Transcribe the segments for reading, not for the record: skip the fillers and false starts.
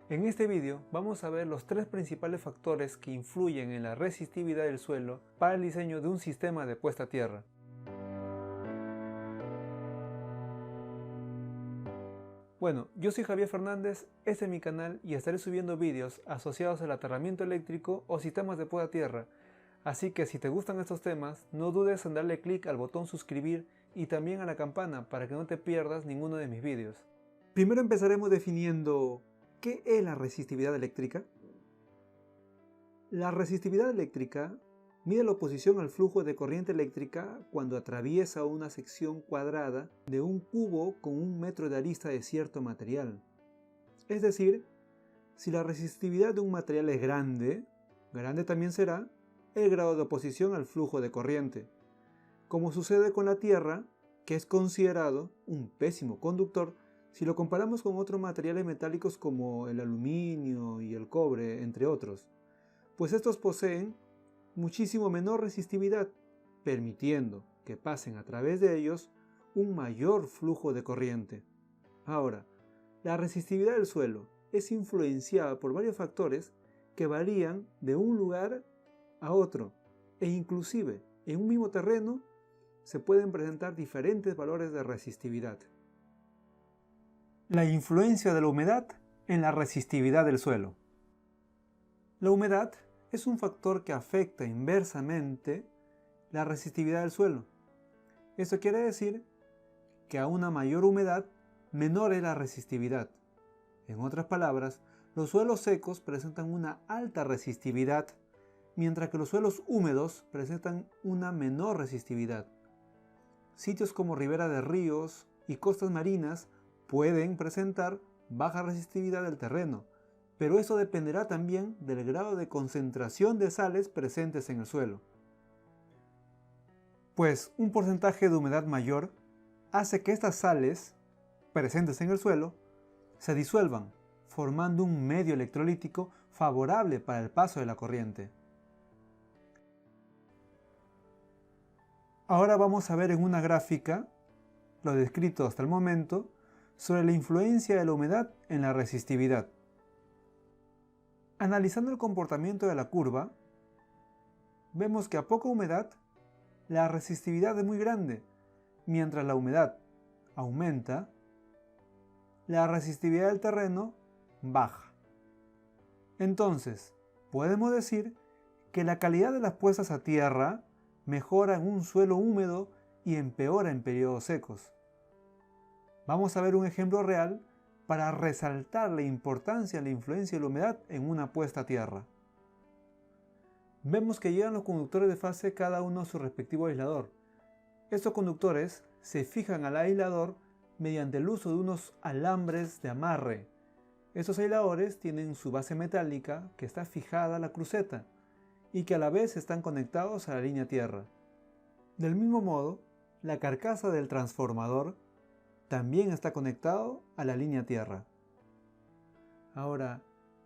En este vídeo vamos a ver los tres principales factores que influyen en la resistividad del suelo para el diseño de un sistema de puesta a tierra. Bueno, yo soy Javier Fernández, este es mi canal y estaré subiendo vídeos asociados al aterramiento eléctrico o sistemas de puesta a tierra. Así que si te gustan estos temas, no dudes en darle clic al botón suscribir y también a la campana para que no te pierdas ninguno de mis vídeos. Primero empezaremos definiendo ¿qué es la resistividad eléctrica? La resistividad eléctrica mide la oposición al flujo de corriente eléctrica cuando atraviesa una sección cuadrada de un cubo con 1 metro de arista de cierto material. Es decir, si la resistividad de un material es grande también será el grado de oposición al flujo de corriente. Como sucede con la tierra, que es considerado un pésimo conductor si lo comparamos con otros materiales metálicos como el aluminio y el cobre, entre otros, pues estos poseen muchísimo menor resistividad, permitiendo que pasen a través de ellos un mayor flujo de corriente. Ahora, la resistividad del suelo es influenciada por varios factores que varían de un lugar a otro, e inclusive en un mismo terreno se pueden presentar diferentes valores de resistividad. La influencia de la humedad en la resistividad del suelo. La humedad es un factor que afecta inversamente la resistividad del suelo. Esto quiere decir que a una mayor humedad, menor es la resistividad. En otras palabras, los suelos secos presentan una alta resistividad, mientras que los suelos húmedos presentan una menor resistividad. Sitios como ribera de ríos y costas marinas pueden presentar baja resistividad del terreno, pero eso dependerá también del grado de concentración de sales presentes en el suelo. Pues un porcentaje de humedad mayor hace que estas sales presentes en el suelo se disuelvan, formando un medio electrolítico favorable para el paso de la corriente. Ahora vamos a ver en una gráfica lo descrito hasta el momento sobre la influencia de la humedad en la resistividad. Analizando el comportamiento de la curva, vemos que a poca humedad la resistividad es muy grande, mientras la humedad aumenta, la resistividad del terreno baja. Entonces, podemos decir que la calidad de las puestas a tierra mejora en un suelo húmedo y empeora en periodos secos. Vamos a ver un ejemplo real para resaltar la importancia de la influencia de la humedad en una puesta a tierra. Vemos que llevan los conductores de fase cada uno a su respectivo aislador. Estos conductores se fijan al aislador mediante el uso de unos alambres de amarre. Estos aisladores tienen su base metálica que está fijada a la cruceta y que a la vez están conectados a la línea tierra. Del mismo modo, la carcasa del transformador también está conectado a la línea tierra. Ahora,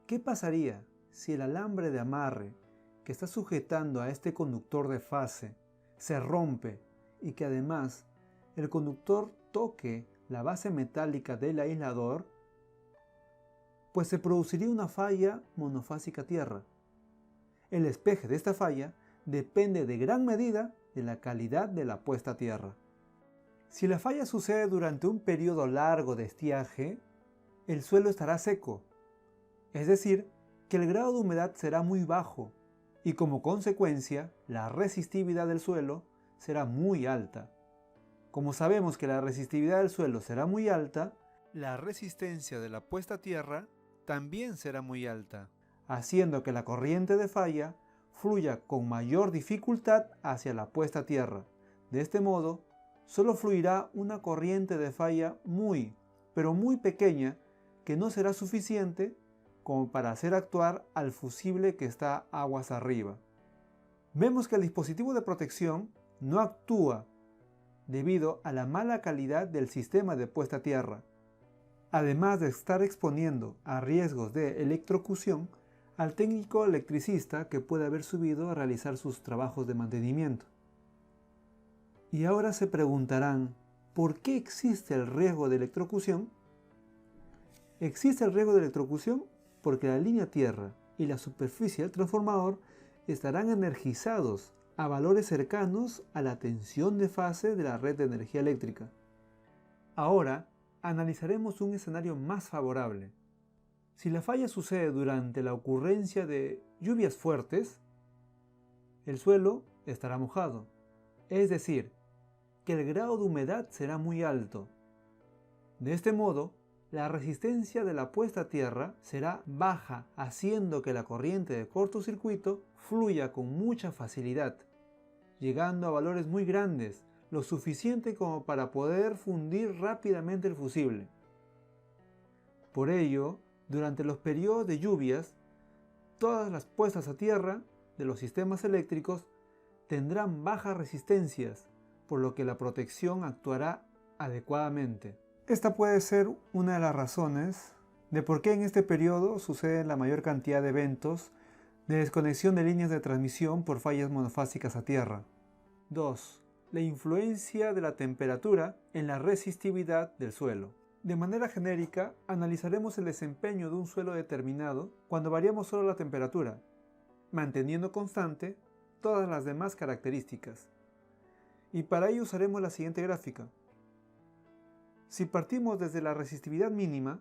¿qué pasaría si el alambre de amarre que está sujetando a este conductor de fase se rompe y que además el conductor toque la base metálica del aislador? Pues se produciría una falla monofásica tierra. El despeje de esta falla depende de gran medida de la calidad de la puesta a tierra. Si la falla sucede durante un periodo largo de estiaje, el suelo estará seco, es decir, que el grado de humedad será muy bajo y como consecuencia la resistividad del suelo será muy alta. Como sabemos que la resistividad del suelo será muy alta, la resistencia de la puesta a tierra también será muy alta, haciendo que la corriente de falla fluya con mayor dificultad hacia la puesta a tierra. De este modo, solo fluirá una corriente de falla pero muy pequeña que no será suficiente como para hacer actuar al fusible que está aguas arriba. Vemos que el dispositivo de protección no actúa debido a la mala calidad del sistema de puesta a tierra, además de estar exponiendo a riesgos de electrocución al técnico electricista que puede haber subido a realizar sus trabajos de mantenimiento. Y ahora se preguntarán, ¿por qué existe el riesgo de electrocución? Existe el riesgo de electrocución porque la línea tierra y la superficie del transformador estarán energizados a valores cercanos a la tensión de fase de la red de energía eléctrica. Ahora analizaremos un escenario más favorable. Si la falla sucede durante la ocurrencia de lluvias fuertes, el suelo estará mojado, es decir, que el grado de humedad será muy alto. De este modo, la resistencia de la puesta a tierra será baja, haciendo que la corriente de cortocircuito fluya con mucha facilidad, llegando a valores muy grandes, lo suficiente como para poder fundir rápidamente el fusible. Por ello, durante los periodos de lluvias, todas las puestas a tierra de los sistemas eléctricos tendrán bajas resistencias, por lo que la protección actuará adecuadamente. Esta puede ser una de las razones de por qué en este periodo sucede la mayor cantidad de eventos de desconexión de líneas de transmisión por fallas monofásicas a tierra. 2. La influencia de la temperatura en la resistividad del suelo. De manera genérica, analizaremos el desempeño de un suelo determinado cuando variamos solo la temperatura, manteniendo constante todas las demás características. Y para ello usaremos la siguiente gráfica. Si partimos desde la resistividad mínima,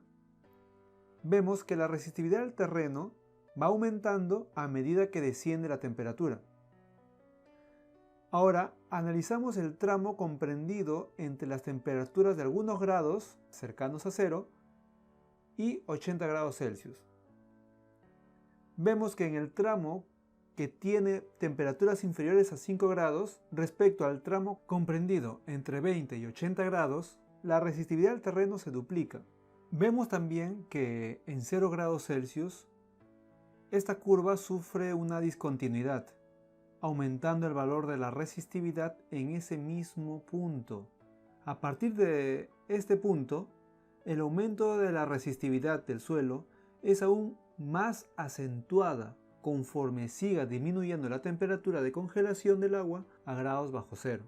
vemos que la resistividad del terreno va aumentando a medida que desciende la temperatura. Ahora analizamos el tramo comprendido entre las temperaturas de algunos grados cercanos a 0 y 80 grados Celsius. Vemos que en el tramo que tiene temperaturas inferiores a 5 grados respecto al tramo comprendido entre 20 y 80 grados, la resistividad del terreno se duplica. Vemos también que en 0 grados Celsius esta curva sufre una discontinuidad, aumentando el valor de la resistividad en ese mismo punto. A partir de este punto, el aumento de la resistividad del suelo es aún más acentuada conforme siga disminuyendo la temperatura de congelación del agua a grados bajo cero.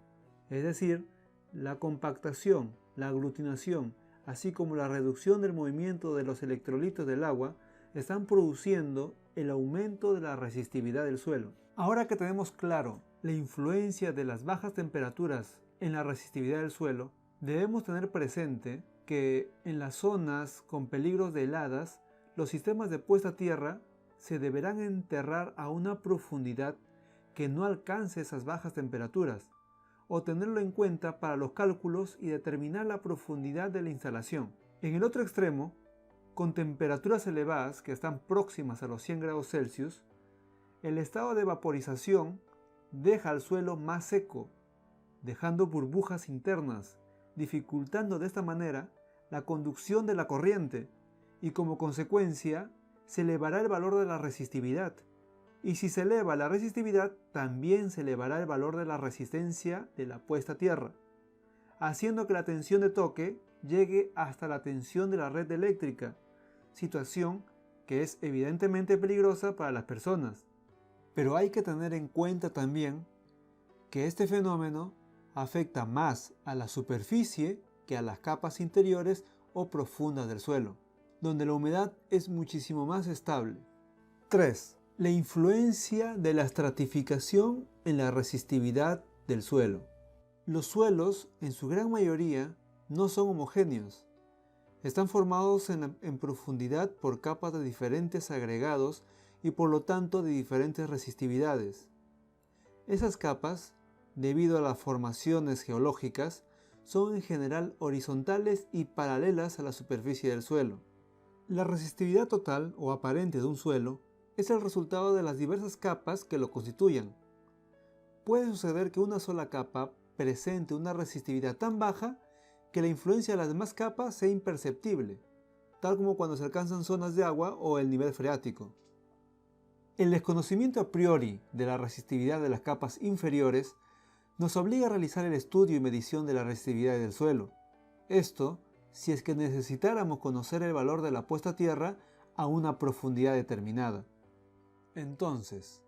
Es decir, la compactación, la aglutinación, así como la reducción del movimiento de los electrolitos del agua están produciendo el aumento de la resistividad del suelo. Ahora que tenemos claro la influencia de las bajas temperaturas en la resistividad del suelo, debemos tener presente que en las zonas con peligros de heladas, los sistemas de puesta a tierra se deberán enterrar a una profundidad que no alcance esas bajas temperaturas, o tenerlo en cuenta para los cálculos y determinar la profundidad de la instalación. En el otro extremo, con temperaturas elevadas que están próximas a los 100 grados Celsius, el estado de vaporización deja al suelo más seco, dejando burbujas internas, dificultando de esta manera la conducción de la corriente y como consecuencia se elevará el valor de la resistividad. Y si se eleva la resistividad, también se elevará el valor de la resistencia de la puesta a tierra, haciendo que la tensión de toque llegue hasta la tensión de la red eléctrica, situación que es evidentemente peligrosa para las personas. Pero hay que tener en cuenta también que este fenómeno afecta más a la superficie que a las capas interiores o profundas del suelo, donde la humedad es muchísimo más estable. 3. La influencia de la estratificación en la resistividad del suelo. Los suelos, en su gran mayoría, no son homogéneos. Están formados en profundidad por capas de diferentes agregados y por lo tanto de diferentes resistividades. Esas capas, debido a las formaciones geológicas, son en general horizontales y paralelas a la superficie del suelo. La resistividad total o aparente de un suelo es el resultado de las diversas capas que lo constituyen. Puede suceder que una sola capa presente una resistividad tan baja que la influencia de las demás capas sea imperceptible, tal como cuando se alcanzan zonas de agua o el nivel freático. El desconocimiento a priori de la resistividad de las capas inferiores nos obliga a realizar el estudio y medición de la resistividad del suelo. Esto si es que necesitáramos conocer el valor de la puesta a tierra a una profundidad determinada. Entonces,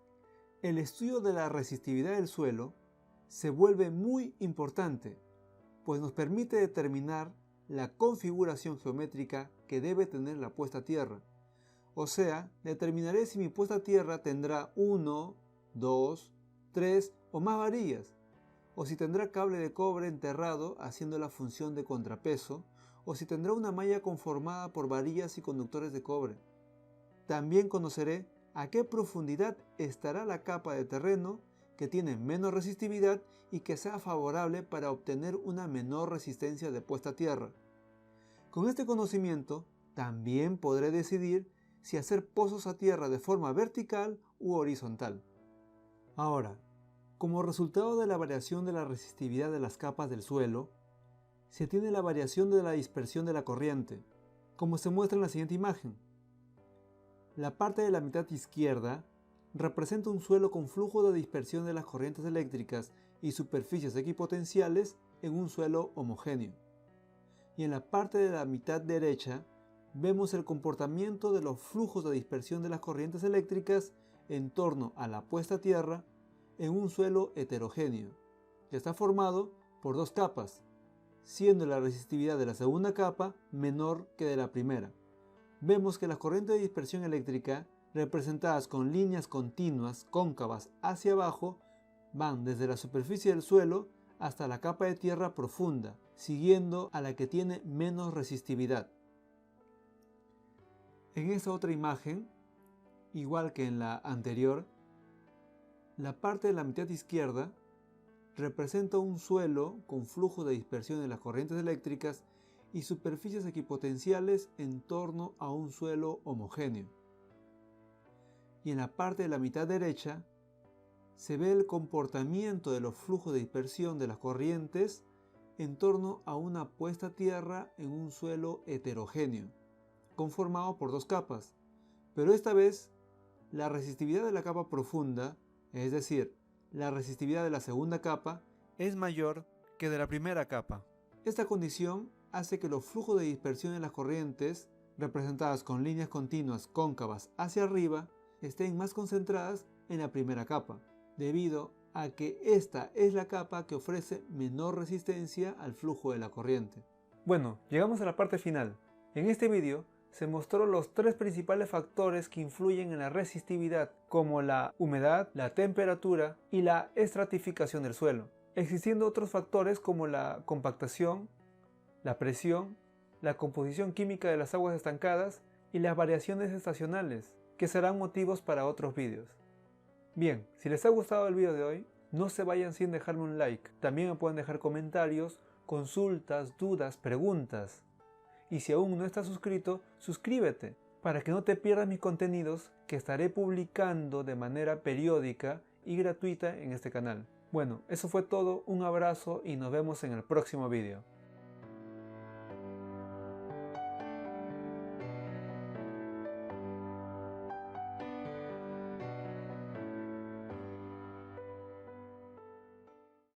el estudio de la resistividad del suelo se vuelve muy importante, pues nos permite determinar la configuración geométrica que debe tener la puesta a tierra, O sea, determinaré si mi puesta a tierra tendrá 1, 2, 3 o más varillas, o si tendrá cable de cobre enterrado haciendo la función de contrapeso, o si tendrá una malla conformada por varillas y conductores de cobre. También conoceré a qué profundidad estará la capa de terreno que tiene menos resistividad y que sea favorable para obtener una menor resistencia de puesta a tierra. Con este conocimiento, también podré decidir si hacer pozos a tierra de forma vertical u horizontal. Ahora, como resultado de la variación de la resistividad de las capas del suelo, se tiene la variación de la dispersión de la corriente, como se muestra en la siguiente imagen. La parte de la mitad izquierda representa un suelo con flujo de dispersión de las corrientes eléctricas y superficies equipotenciales en un suelo homogéneo. Y en la parte de la mitad derecha vemos el comportamiento de los flujos de dispersión de las corrientes eléctricas en torno a la puesta a tierra en un suelo heterogéneo, que está formado por dos capas, siendo la resistividad de la segunda capa menor que de la primera. Vemos que las corrientes de dispersión eléctrica, representadas con líneas continuas cóncavas hacia abajo, van desde la superficie del suelo hasta la capa de tierra profunda, siguiendo a la que tiene menos resistividad. En esta otra imagen, igual que en la anterior, la parte de la mitad izquierda representa un suelo con flujo de dispersión de las corrientes eléctricas y superficies equipotenciales en torno a un suelo homogéneo. Y en la parte de la mitad derecha se ve el comportamiento de los flujos de dispersión de las corrientes en torno a una puesta a tierra en un suelo heterogéneo, conformado por dos capas, pero esta vez la resistividad de la capa profunda, es decir, la resistividad de la segunda capa, es mayor que de la primera capa. Esta condición hace que los flujos de dispersión de las corrientes, representadas con líneas continuas cóncavas hacia arriba, estén más concentradas en la primera capa, debido a que esta es la capa que ofrece menor resistencia al flujo de la corriente. Bueno, llegamos a la parte final. En este vídeo se mostró los tres principales factores que influyen en la resistividad, como la humedad, la temperatura y la estratificación del suelo, existiendo otros factores como la compactación, la presión, la composición química de las aguas estancadas y las variaciones estacionales, que serán motivos para otros vídeos. Bien, si les ha gustado el vídeo de hoy, no se vayan sin dejarme un like. También me pueden dejar comentarios, consultas, dudas, preguntas. Y si aún no estás suscrito, suscríbete para que no te pierdas mis contenidos que estaré publicando de manera periódica y gratuita en este canal. Bueno, eso fue todo, un abrazo y nos vemos en el próximo vídeo.